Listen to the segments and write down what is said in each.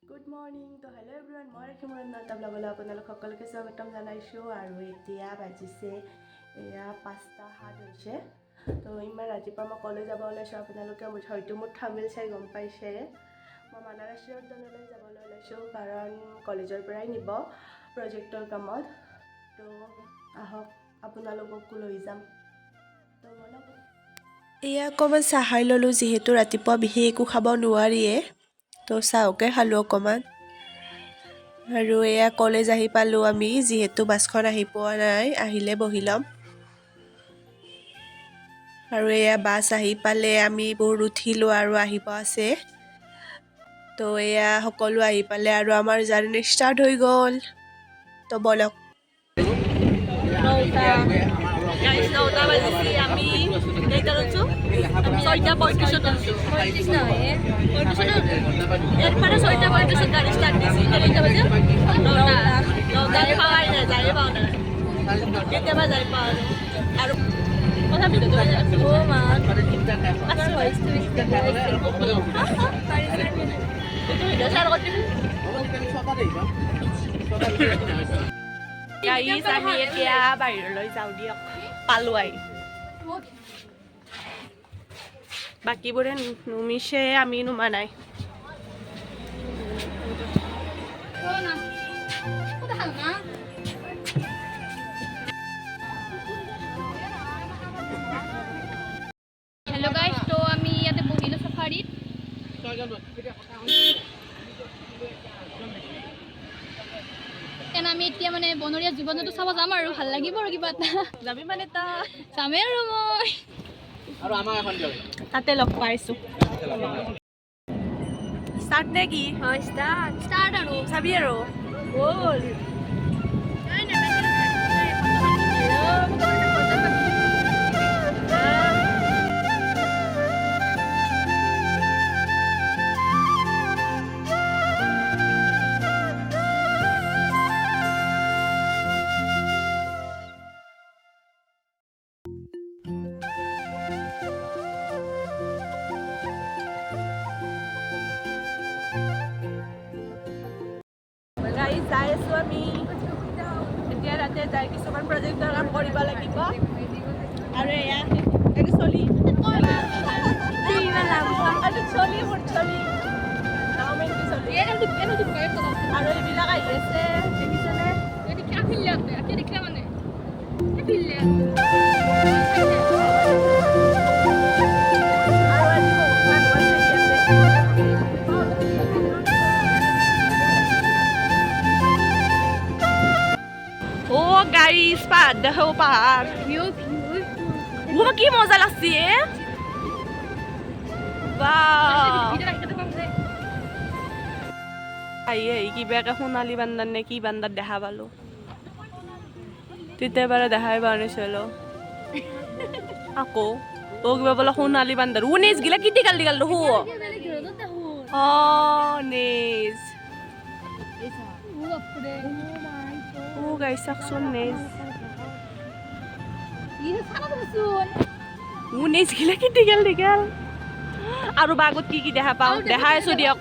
good morning তো hello' everyone মই ৰাখি মোৰ নটা ব্লগলৈ আপোনালোক সকলোকে স্বাগতম জনাইছোঁ আৰু এতিয়া বাজিছে এয়া 5:07 হৈছে তো ইমান ৰাতিপুৱা মই কলেজ যাব ওলাইছোঁ আপোনালোকে হয়তো মোৰ থাম্বনেইল চাই গম পাইছে মই মানাৰাষ্ট্ৰীয় উদ্যানলৈ যাবলৈ ওলাইছোঁ কাৰণ কলেজৰ পৰাই নিব প্ৰজেক্টৰ কামত তো আহক আপোনালোককো লৈ যাম তো বলক এয়া অকণমান চাহ খাই ল'লোঁ যিহেতু ৰাতিপুৱা বিশেষ একো খাব নোৱাৰিয়ে তো চাহকে খালোঁ অকণমান আৰু এয়া কলেজ আহি পালোঁ আমি যিহেতু বাছখন আহি পোৱা নাই আহিলে বহি ল'ম আৰু এয়া বাছ আহি পালে আমি বহুত উঠিলোঁ আৰু আহিব আছে তো এয়া সকলো আহি পালে আৰু আমাৰ জাৰ্ণি ষ্টাৰ্ট হৈ গ'ল তো বলক নটা বাজিছে আমি কেইটাত উঠছোঁ 6:35 উঠছোঁ 35 নহয় 35 এরপরে 6:35 গাড়ি স্টার্ট দিছি কেইটা বাজে 9টা পাওয়াই নাই যাই পাও না কেতিয়াবা যাই পাও আৰু কথা ভিডিঅ' ও মা আচ্ছা ভইচটো ভিডিঅ' চাৰ কৰি গাইছ আমি এতিয়া বাহিৰলৈ যাওঁ দিয়ক পালোৱাই বাকীবোৰে নুমিছে আমি নুমা নাই हेलो गाइस तो আমি ইয়াতে বহিলো সাফারিত কেন আমি এতিয়া মানে বনৰীয়া জীৱ-জন্তু চাব যাম আৰু ভাল লাগিব আৰু কিবা এটা যাবি মানে তা যামে আৰু মই আৰু আমাৰ এখন যাবি তাতে লগ পাইছো স্টাৰ্ট নে কি হয় স্টাৰ্ট আৰু চাবি আৰু বল গাড়ী যাই আছোঁ আমি এতিয়া ৰাতি যাই কিছুমান প্ৰজেক্টৰ কাম কৰিব লাগিব আৰু এয়া এইটো চলি চলি মোৰ চলি আৰু এইবিলাক আহি আছে দেখিছেনে ও গাইস পাহাড় দেখো পাহাড় ও কি মজা লাগছে কিবাকে সোণালী বান্দাৰ নে কি বান্দাৰ দেখা পালো তেতিয়া বাৰে দেখাই পোৱা নাছিলো আকৌ ও কিবা বোলে সোণালী বান্দাৰ ও নেজ গিলা কি দীঘল দীঘল দেখো অ নেজ ও গাইস চাকচোন নেজ ও নেজ গিলা কি দীঘল দীঘল আৰু বাগত কি দেখা পাওঁ দেখাই আছো দিয়ক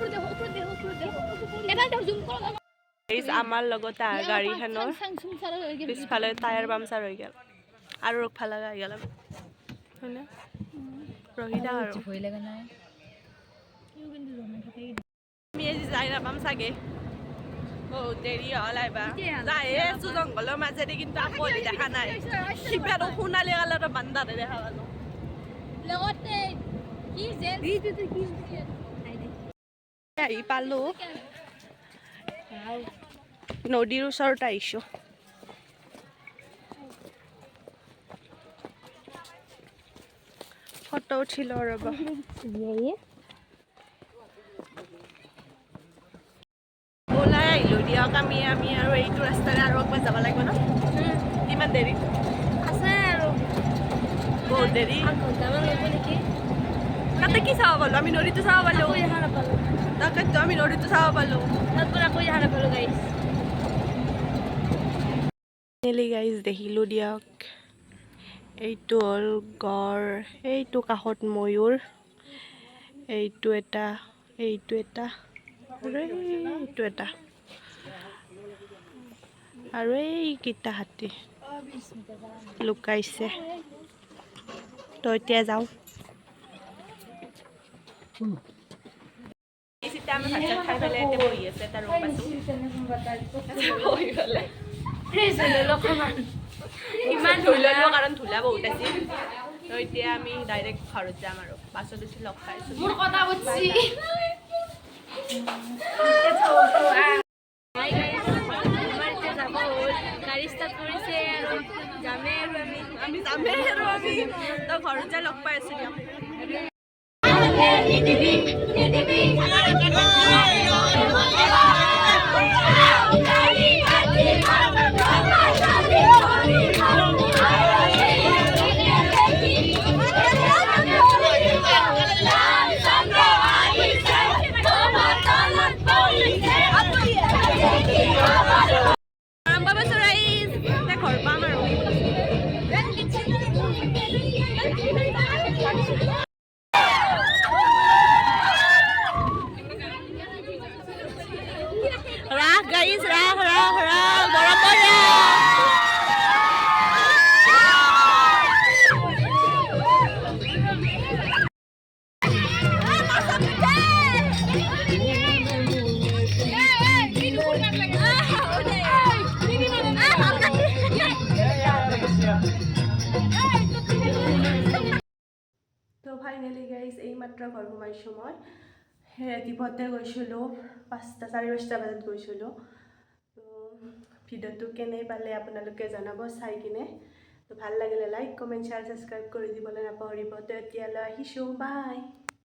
আমাৰ লগত গাড়ীখনৰ পিছফালে টায়াৰ পামচাৰ হৈ গ'ল আৰু ৰখা লগা হৈ গ'ল হয়নে ৰহিদা আৰু আমি আজি যাই নাপাম চাগে বহুত দেৰি হ'ল আহিবা যাই আছো জংঘলৰ মাজেদি কিন্তু আকৌ দেখা নাই কিবা সোণালী কালাৰৰ বান্দাৰে দেখা পালো আহি পালো নদীৰ ওচৰত আহিছো ফটো উঠিলো ৰ'ব ওলাই আহিলো দিয়ক আমি আৰু এইটো ৰাস্তাৰে আৰু একবাৰ যাব লাগিব ন কিমান দেৰি আছে আৰু বহুত দেৰি নেকি তাতে কি চাব পালো আমি নদীটো চাব পালো তাকেতো আমি নদীটো চাব পালো গাইজ দেখিলো দিয়ক এইটো হ'ল গড় এইটো কাষত ময়ূৰ এইটো এটা আৰু এইটো এটা আৰু এইকেইটা হাতী লুকাইছে তো এতিয়া যাওঁ আমি ভাত চাত খাই পেলাই এতিয়া বহি আছে এটা ৰুম পাইছোঁ বহি পেলাই ইমান ধুই ল'লোঁ কাৰণ ধূলা বহুত আছিল তো এতিয়া আমি ডাইৰেক্ট ঘৰত যাম আৰু বাছত বেছি লগ পাইছোঁ মোৰ কথা বুজি গাড়ী ষ্টাৰ্ট কৰিছে আৰু যামেই আৰু আমি যামেই আৰু আমি তো ঘৰত যাই লগ পাই আছোঁ দিয়ক ঘৰ পাম আৰু ৰাখ গাইজ ৰাখ ৰাখ ৰাখ গৰম পৰে তো ফাইনেলি গাইজ এইমাত্ৰ ঘৰ সোমাইছোঁ মই ৰাতিপুৱাতে গৈছিলোঁ 4:30 বজাত গৈছিলোঁ তো ভিডিঅ'টো কেনে পালে আপোনালোকে জনাব চাই কিনে তো ভাল লাগিলে লাইক কমেণ্ট শ্বেয়াৰ ছাবস্ক্ৰাইব কৰি দিবলৈ নাপাহৰিব তো এতিয়ালৈ আহিছোঁ বাই